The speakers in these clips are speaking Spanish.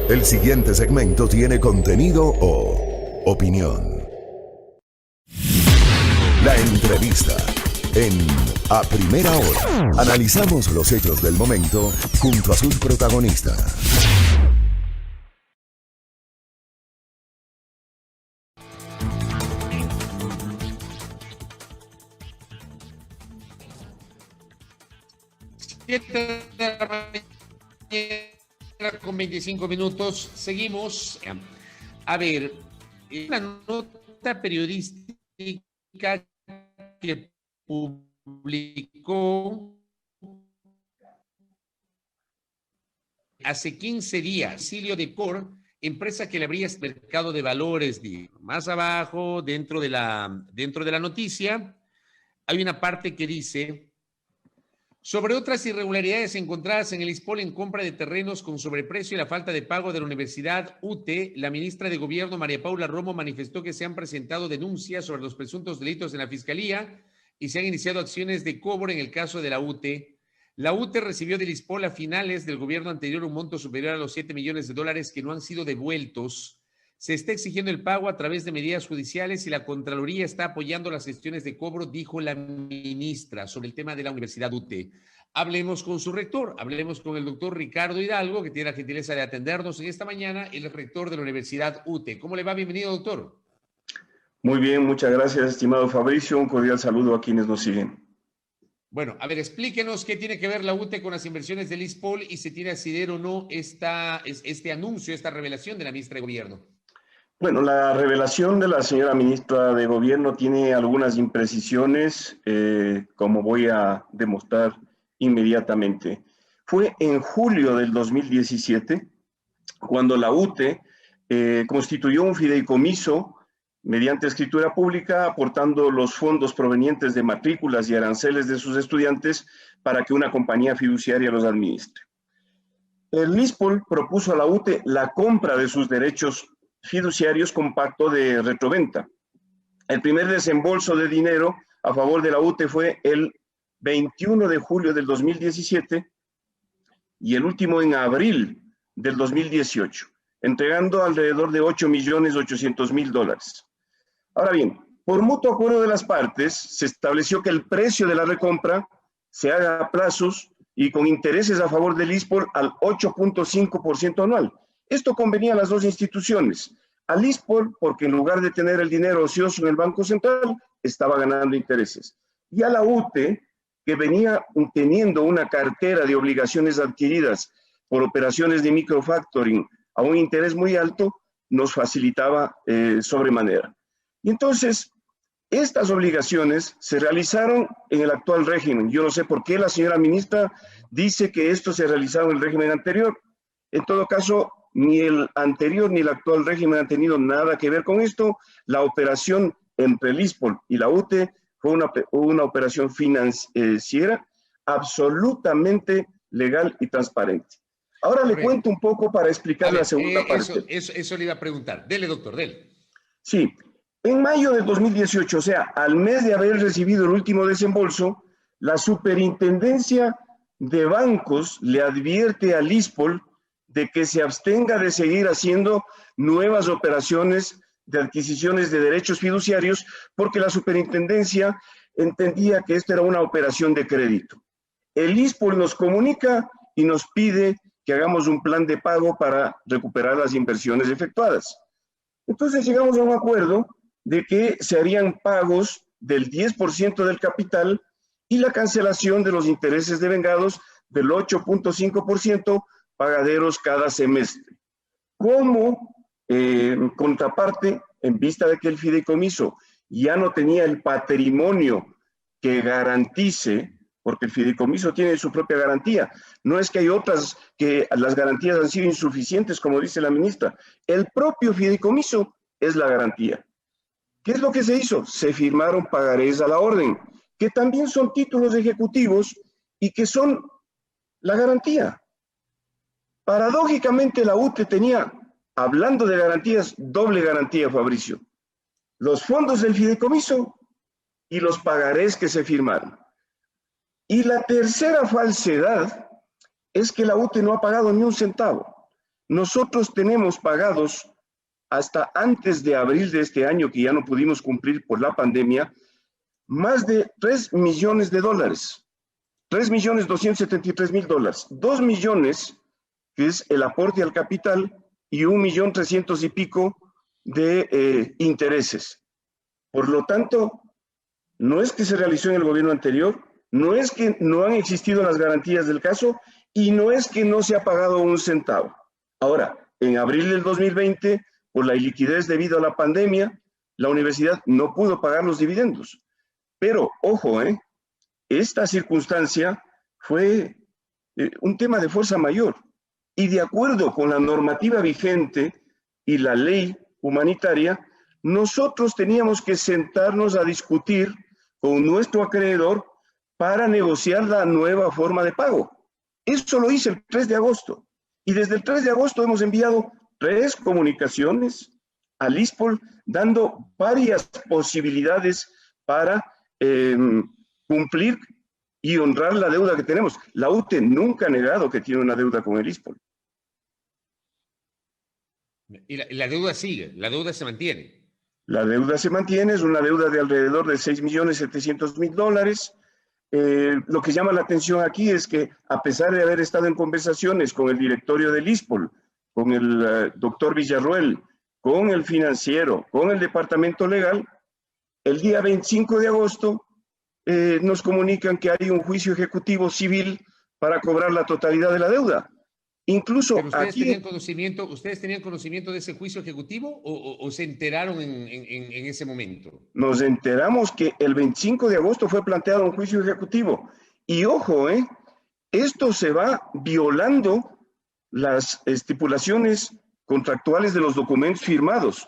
El siguiente segmento tiene contenido o opinión. La entrevista en A Primera Hora. Analizamos los hechos del momento junto a sus protagonistas. Con 25 minutos, seguimos. A ver, una nota periodística que publicó hace 15 días, Silio Decor, empresa que le abría mercado de valores, más abajo, dentro de la noticia, hay una parte que dice: sobre otras irregularidades encontradas en el ISPOL en compra de terrenos con sobreprecio y la falta de pago de la Universidad UTE, la ministra de Gobierno, María Paula Romo, manifestó que se han presentado denuncias sobre los presuntos delitos en la Fiscalía y se han iniciado acciones de cobro en el caso de la UTE. La UTE recibió del ISPOL a finales del gobierno anterior un monto superior a los 7 millones de dólares que no han sido devueltos. Se está exigiendo el pago a través de medidas judiciales y la Contraloría está apoyando las gestiones de cobro, dijo la ministra sobre el tema de la Universidad UTE. Hablemos con su rector, hablemos con el doctor Ricardo Hidalgo, que tiene la gentileza de atendernos en esta mañana, el rector de la Universidad UTE. ¿Cómo le va? Bienvenido, doctor. Muy bien, muchas gracias, estimado Fabricio. Un cordial saludo a quienes nos siguen. Bueno, a ver, explíquenos qué tiene que ver la UTE con las inversiones del ISPOL y si tiene asidero o no este anuncio, esta revelación de la ministra de Gobierno. Bueno, la revelación de la señora ministra de Gobierno tiene algunas imprecisiones, como voy a demostrar inmediatamente. Fue en julio del 2017 cuando la UTE constituyó un fideicomiso mediante escritura pública, aportando los fondos provenientes de matrículas y aranceles de sus estudiantes para que una compañía fiduciaria los administre. El ISPOL propuso a la UTE la compra de sus derechos fiduciarios con pacto de retroventa. El primer desembolso de dinero a favor de la UTE fue el 21 de julio del 2017 y el último en abril del 2018, entregando alrededor de $8.800.000. Ahora bien, por mutuo acuerdo de las partes, se estableció que el precio de la recompra se haga a plazos y con intereses a favor del ISPOL al 8.5% anual. Esto convenía a las dos instituciones. Al ISPOL, porque en lugar de tener el dinero ocioso en el Banco Central, estaba ganando intereses. Y a la UTE, que venía teniendo una cartera de obligaciones adquiridas por operaciones de microfactoring a un interés muy alto, nos facilitaba sobremanera. Y entonces, estas obligaciones se realizaron en el actual régimen. Yo no sé por qué la señora ministra dice que esto se realizaba en el régimen anterior. En todo caso, ni el anterior ni el actual régimen han tenido nada que ver con esto. La operación entre el ISPOL y la UTE fue una operación financiera absolutamente legal y transparente. Ahora le cuento un poco para explicar la segunda parte. Eso le iba a preguntar. Dele, doctor, dele. Sí. En mayo del 2018, o sea, al mes de haber recibido el último desembolso, la Superintendencia de Bancos le advierte al ISPOL de que se abstenga de seguir haciendo nuevas operaciones de adquisiciones de derechos fiduciarios porque la superintendencia entendía que esto era una operación de crédito. El ISPOL nos comunica y nos pide que hagamos un plan de pago para recuperar las inversiones efectuadas. Entonces llegamos a un acuerdo de que se harían pagos del 10% del capital y la cancelación de los intereses devengados del 8.5% pagaderos cada semestre. Como contraparte, en vista de que el fideicomiso ya no tenía el patrimonio que garantice, porque el fideicomiso tiene su propia garantía, no es que hay otras que las garantías han sido insuficientes, como dice la ministra, el propio fideicomiso es la garantía. ¿Qué es lo que se hizo? Se firmaron pagarés a la orden, que también son títulos ejecutivos y que son la garantía. Paradójicamente la UTE tenía, hablando de garantías, doble garantía, Fabricio. Los fondos del fideicomiso y los pagarés que se firmaron. Y la tercera falsedad es que la UTE no ha pagado ni un centavo. Nosotros tenemos pagados hasta antes de abril de este año, que ya no pudimos cumplir por la pandemia, más de 3 millones de dólares. 3.273.000 dólares. 2 millones, que es el aporte al capital, y 1.300.000 y pico de intereses. Por lo tanto, no es que se realizó en el gobierno anterior, no es que no han existido las garantías del caso y no es que no se ha pagado un centavo. Ahora, en abril del 2020, por la iliquidez debido a la pandemia, la universidad no pudo pagar los dividendos. Pero, ojo, esta circunstancia fue un tema de fuerza mayor. Y de acuerdo con la normativa vigente y la ley humanitaria, nosotros teníamos que sentarnos a discutir con nuestro acreedor para negociar la nueva forma de pago. Eso lo hice el 3 de agosto. Y desde el 3 de agosto hemos enviado 3 comunicaciones al ISPOL, dando varias posibilidades para cumplir y honrar la deuda que tenemos. La UTE nunca ha negado que tiene una deuda con el ISPOL. Y la deuda sigue, la deuda se mantiene. La deuda se mantiene, es una deuda de alrededor de 6.700.000 dólares. Lo que llama la atención aquí es que, a pesar de haber estado en conversaciones con el directorio del ISPOL, con el doctor Villarroel, con el financiero, con el departamento legal, el día 25 de agosto nos comunican que hay un juicio ejecutivo civil para cobrar la totalidad de la deuda. Incluso ¿Pero ustedes aquí, tenían conocimiento de ese juicio ejecutivo o se enteraron en ese momento? nos enteramos que el 25 de agosto fue planteado un juicio ejecutivo. Y ojo, esto se va violando las estipulaciones contractuales de los documentos firmados.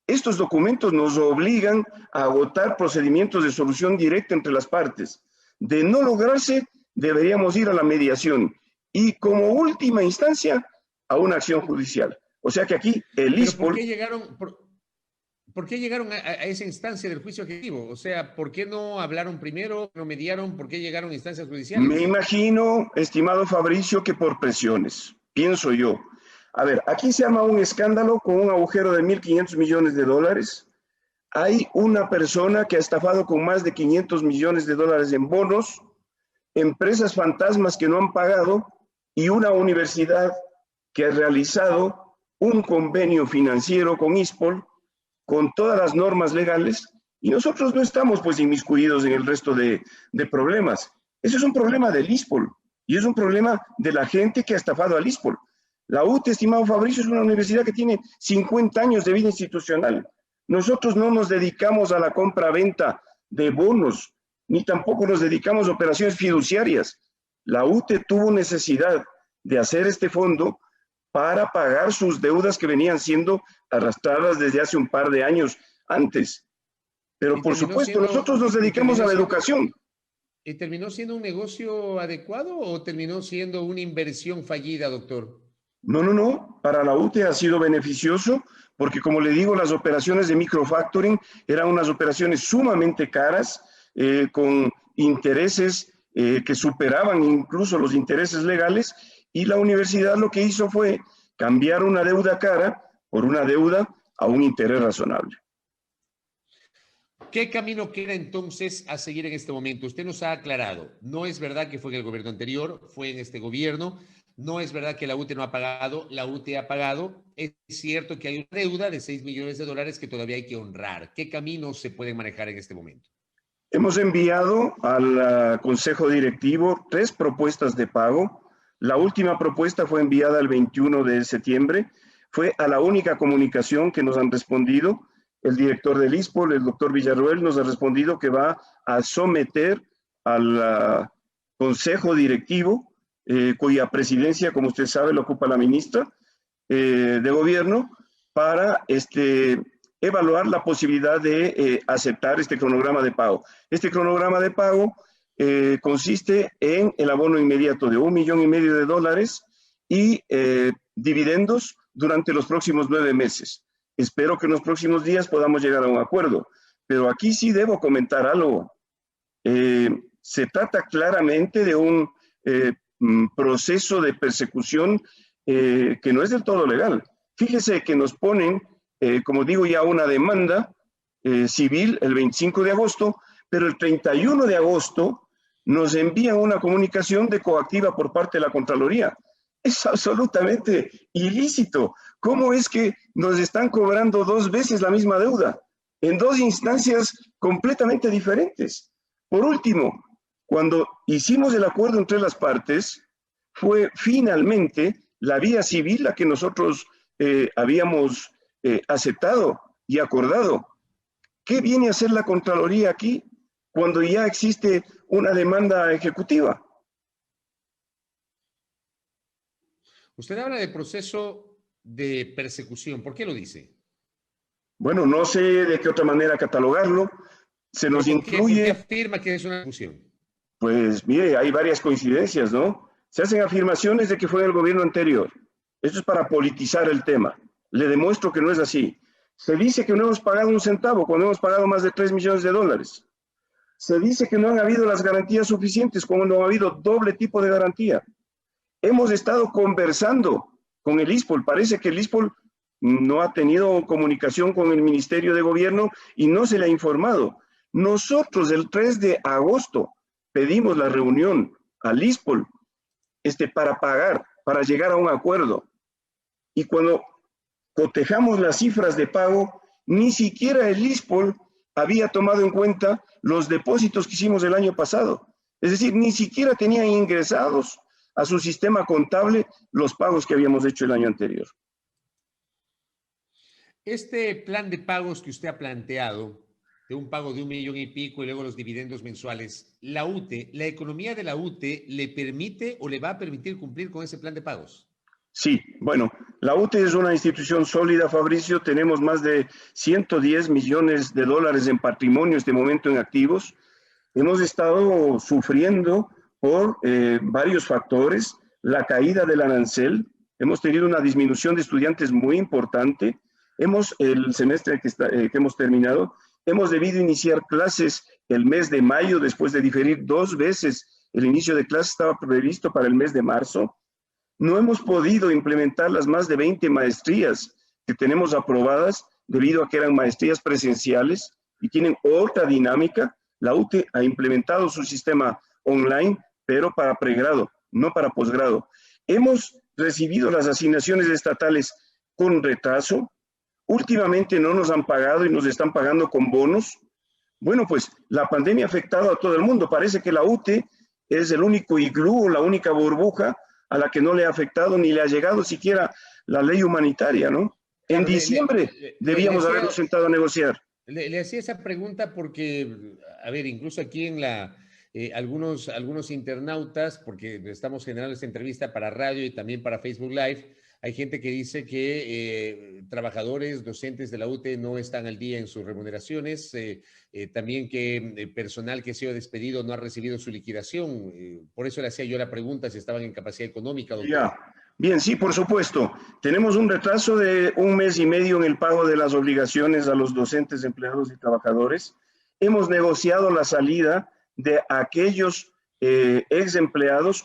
Estos documentos nos obligan a agotar procedimientos de solución directa entre las partes. De no lograrse, deberíamos ir a la mediación y, como última instancia, a una acción judicial. O sea que aquí el ISPOL... ¿Por qué llegaron a esa instancia del juicio ejecutivo? O sea, ¿por qué no hablaron primero, no mediaron? ¿Por qué llegaron a instancias judiciales? Me imagino, estimado Fabricio, que por presiones, pienso yo. A ver, aquí se arma un escándalo con un agujero de 1.500 millones de dólares. Hay una persona que ha estafado con más de 500 millones de dólares en bonos, empresas fantasmas que no han pagado y una universidad que ha realizado un convenio financiero con ISPOL con todas las normas legales, y nosotros no estamos pues inmiscuidos en el resto de problemas. Ese es un problema del ISPOL y es un problema de la gente que ha estafado al ISPOL. La UTE, estimado Fabricio, es una universidad que tiene 50 años de vida institucional. Nosotros no nos dedicamos a la compra-venta de bonos, ni tampoco nos dedicamos a operaciones fiduciarias. La UTE tuvo necesidad de hacer este fondo para pagar sus deudas que venían siendo arrastradas desde hace un par de años antes. Pero por supuesto, nosotros nos dedicamos a la educación. ¿Y terminó siendo un negocio adecuado o terminó siendo una inversión fallida, doctor? No. Para la UTE ha sido beneficioso porque, como le digo, las operaciones de microfactoring eran unas operaciones sumamente caras, con intereses que superaban incluso los intereses legales, y la universidad lo que hizo fue cambiar una deuda cara por una deuda a un interés razonable. ¿Qué camino queda entonces a seguir en este momento? Usted nos ha aclarado, no es verdad que fue en el gobierno anterior, fue en este gobierno, no es verdad que la UTE no ha pagado, la UTE ha pagado, es cierto que hay una deuda de 6 millones de dólares que todavía hay que honrar. ¿Qué caminos se pueden manejar en este momento? Hemos enviado al Consejo Directivo 3 propuestas de pago. La última propuesta fue enviada el 21 de septiembre. Fue a la única comunicación que nos han respondido. El director del ISPOL, el doctor Villarroel, nos ha respondido que va a someter al Consejo Directivo, cuya presidencia, como usted sabe, lo ocupa la ministra de Gobierno, para evaluar la posibilidad de aceptar este cronograma de pago. Este cronograma de pago consiste en el abono inmediato de $1,5 millones de dólares y dividendos durante los próximos 9 meses. Espero que en los próximos días podamos llegar a un acuerdo, pero aquí sí debo comentar algo. Se trata claramente de un proceso de persecución que no es del todo legal. Fíjese que nos ponen, como digo ya, una demanda civil el 25 de agosto, pero el 31 de agosto nos envían una comunicación de coactiva por parte de la Contraloría. Es absolutamente ilícito. ¿Cómo es que nos están cobrando 2 veces la misma deuda en 2 instancias completamente diferentes? Por último, cuando hicimos el acuerdo entre las partes, fue finalmente la vía civil la que nosotros habíamos aceptado y acordado. ¿Qué viene a hacer la Contraloría aquí cuando ya existe una demanda ejecutiva? Usted habla de proceso de persecución. ¿Por qué lo dice? Bueno, no sé de qué otra manera catalogarlo. Se nos incluye... ¿Por qué afirma que es una persecución? Pues mire, hay varias coincidencias, ¿no? Se hacen afirmaciones de que fue en el gobierno anterior. Esto es para politizar el tema. Le demuestro que no es así. Se dice que no hemos pagado un centavo cuando hemos pagado más de $3 millones. Se dice que no han habido las garantías suficientes cuando no ha habido doble tipo de garantía. Hemos estado conversando con el ISPOL. Parece que el ISPOL no ha tenido comunicación con el Ministerio de Gobierno y no se le ha informado. Nosotros el 3 de agosto pedimos la reunión al ISPOL para pagar, para llegar a un acuerdo. Y cuando cotejamos las cifras de pago, ni siquiera el ISPOL había tomado en cuenta los depósitos que hicimos el año pasado. Es decir, ni siquiera tenían ingresados a su sistema contable los pagos que habíamos hecho el año anterior. Este plan de pagos que usted ha planteado, de un pago de 1 millón y pico y luego los dividendos mensuales, la UTE, la economía de la UTE, ¿le permite o le va a permitir cumplir con ese plan de pagos? Sí, bueno, la UTE es una institución sólida, Fabricio. Tenemos más de 110 millones de dólares en patrimonio en este momento en activos. Hemos estado sufriendo por varios factores. La caída del arancel, hemos tenido una disminución de estudiantes muy importante. El semestre que hemos terminado, hemos debido iniciar clases el mes de mayo después de diferir 2 veces. El inicio de clases estaba previsto para el mes de marzo. No hemos podido implementar las más de 20 maestrías que tenemos aprobadas debido a que eran maestrías presenciales y tienen otra dinámica. La UTE ha implementado su sistema online, pero para pregrado, no para posgrado. Hemos recibido las asignaciones estatales con retraso. Últimamente no nos han pagado y nos están pagando con bonos. Bueno, pues la pandemia ha afectado a todo el mundo. Parece que la UTE es el único iglú, la única burbuja a la que no le ha afectado ni le ha llegado siquiera la ley humanitaria, ¿no? En diciembre debíamos habernos sentado a negociar. Le hacía esa pregunta porque, a ver, incluso aquí en algunos internautas, porque estamos generando esta entrevista para radio y también para Facebook Live, hay gente que dice que trabajadores, docentes de la UTE no están al día en sus remuneraciones, también que personal que ha sido despedido no ha recibido su liquidación. Por eso le hacía yo la pregunta si estaban en capacidad económica, doctor. Ya. Bien, sí, por supuesto. Tenemos un retraso de 1 mes y medio en el pago de las obligaciones a los docentes, empleados y trabajadores. Hemos negociado la salida de aquellos ex empleados.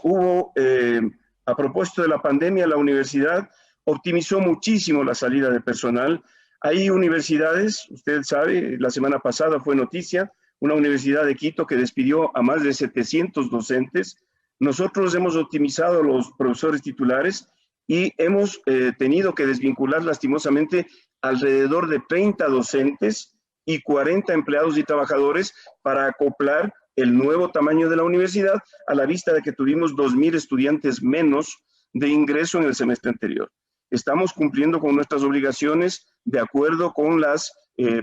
A propósito de la pandemia, la universidad optimizó muchísimo la salida de personal. Hay universidades, usted sabe, la semana pasada fue noticia, una universidad de Quito que despidió a más de 700 docentes. Nosotros hemos optimizado a los profesores titulares y hemos tenido que desvincular lastimosamente alrededor de 30 docentes y 40 empleados y trabajadores para acoplar el nuevo tamaño de la universidad a la vista de que tuvimos 2,000 estudiantes menos de ingreso en el semestre anterior. Estamos cumpliendo con nuestras obligaciones de acuerdo con las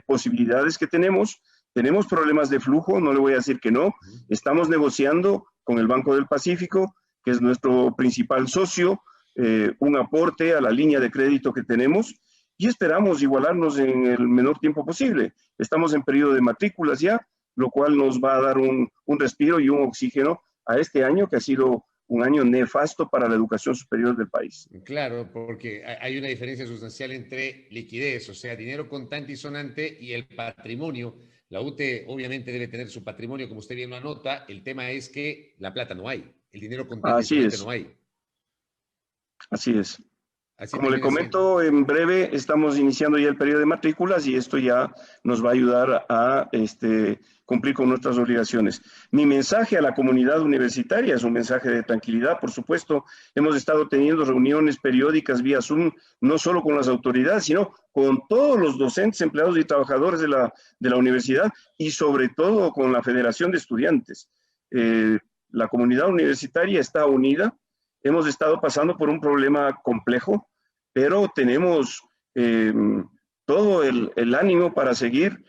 posibilidades que tenemos. Tenemos problemas de flujo, no le voy a decir que no. Estamos negociando con el Banco del Pacífico, que es nuestro principal socio, un aporte a la línea de crédito que tenemos y esperamos igualarnos en el menor tiempo posible. Estamos en periodo de matrículas ya, lo cual nos va a dar un respiro y un oxígeno a este año que ha sido un año nefasto para la educación superior del país. Claro, porque hay una diferencia sustancial entre liquidez, o sea, dinero contante y sonante, y el patrimonio. La UTE obviamente debe tener su patrimonio, como usted bien lo anota. El tema es que la plata no hay, el dinero contante y sonante no hay. Así es. Así Como le termina siendo. comento, en breve estamos iniciando ya el periodo de matrículas y esto ya nos va a ayudar a cumplir con nuestras obligaciones. Mi mensaje a la comunidad universitaria es un mensaje de tranquilidad, por supuesto. Hemos estado teniendo reuniones periódicas vía Zoom, no solo con las autoridades, sino con todos los docentes, empleados y trabajadores de la universidad y sobre todo con la Federación de Estudiantes. La comunidad universitaria está unida. Hemos estado pasando por un problema complejo, pero tenemos todo el ánimo para seguir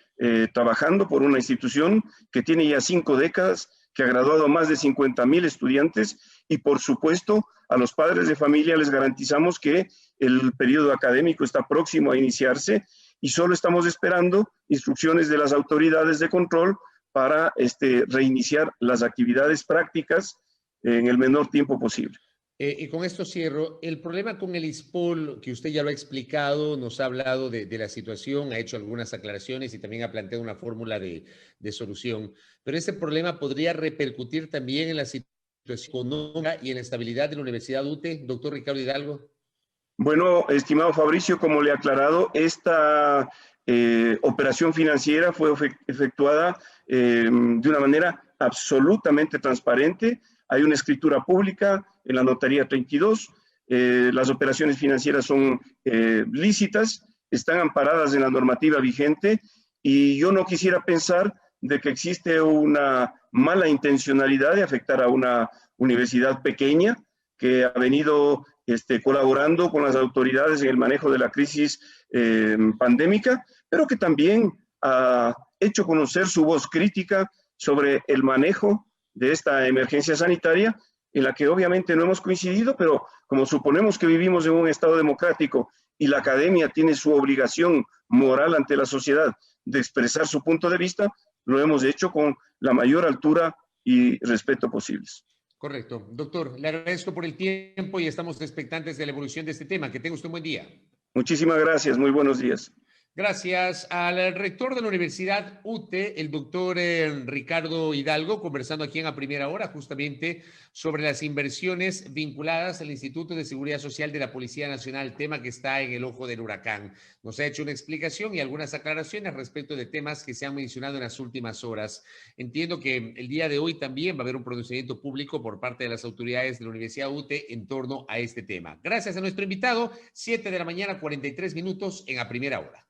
trabajando por una institución que tiene ya 5 décadas, que ha graduado a más de 50,000 estudiantes y, por supuesto, a los padres de familia les garantizamos que el periodo académico está próximo a iniciarse y solo estamos esperando instrucciones de las autoridades de control para reiniciar las actividades prácticas en el menor tiempo posible. Y con esto cierro. El problema con el ISPOL, que usted ya lo ha explicado, nos ha hablado de la situación, ha hecho algunas aclaraciones y también ha planteado una fórmula de solución. Pero ese problema podría repercutir también en la situación económica y en la estabilidad de la Universidad UTE, doctor Ricardo Hidalgo. Bueno, estimado Fabricio, como le he aclarado, esta operación financiera fue efectuada de una manera absolutamente transparente. Hay una escritura pública en la notaría 32. Las operaciones financieras son lícitas, están amparadas en la normativa vigente y yo no quisiera pensar de que existe una mala intencionalidad de afectar a una universidad pequeña que ha venido colaborando con las autoridades en el manejo de la crisis pandémica, pero que también ha hecho conocer su voz crítica sobre el manejo de esta emergencia sanitaria, en la que obviamente no hemos coincidido, pero como suponemos que vivimos en un Estado democrático y la academia tiene su obligación moral ante la sociedad de expresar su punto de vista, lo hemos hecho con la mayor altura y respeto posibles. Correcto. Doctor, le agradezco por el tiempo y estamos expectantes de la evolución de este tema. Que tenga usted un buen día. Muchísimas gracias. Muy buenos días. Gracias al rector de la Universidad UTE, el doctor Ricardo Hidalgo, conversando aquí en A Primera Hora justamente sobre las inversiones vinculadas al Instituto de Seguridad Social de la Policía Nacional, tema que está en el ojo del huracán. Nos ha hecho una explicación y algunas aclaraciones respecto de temas que se han mencionado en las últimas horas. Entiendo que el día de hoy también va a haber un pronunciamiento público por parte de las autoridades de la Universidad UTE en torno a este tema. Gracias a nuestro invitado, 7 de la mañana, 43 minutos en A Primera Hora.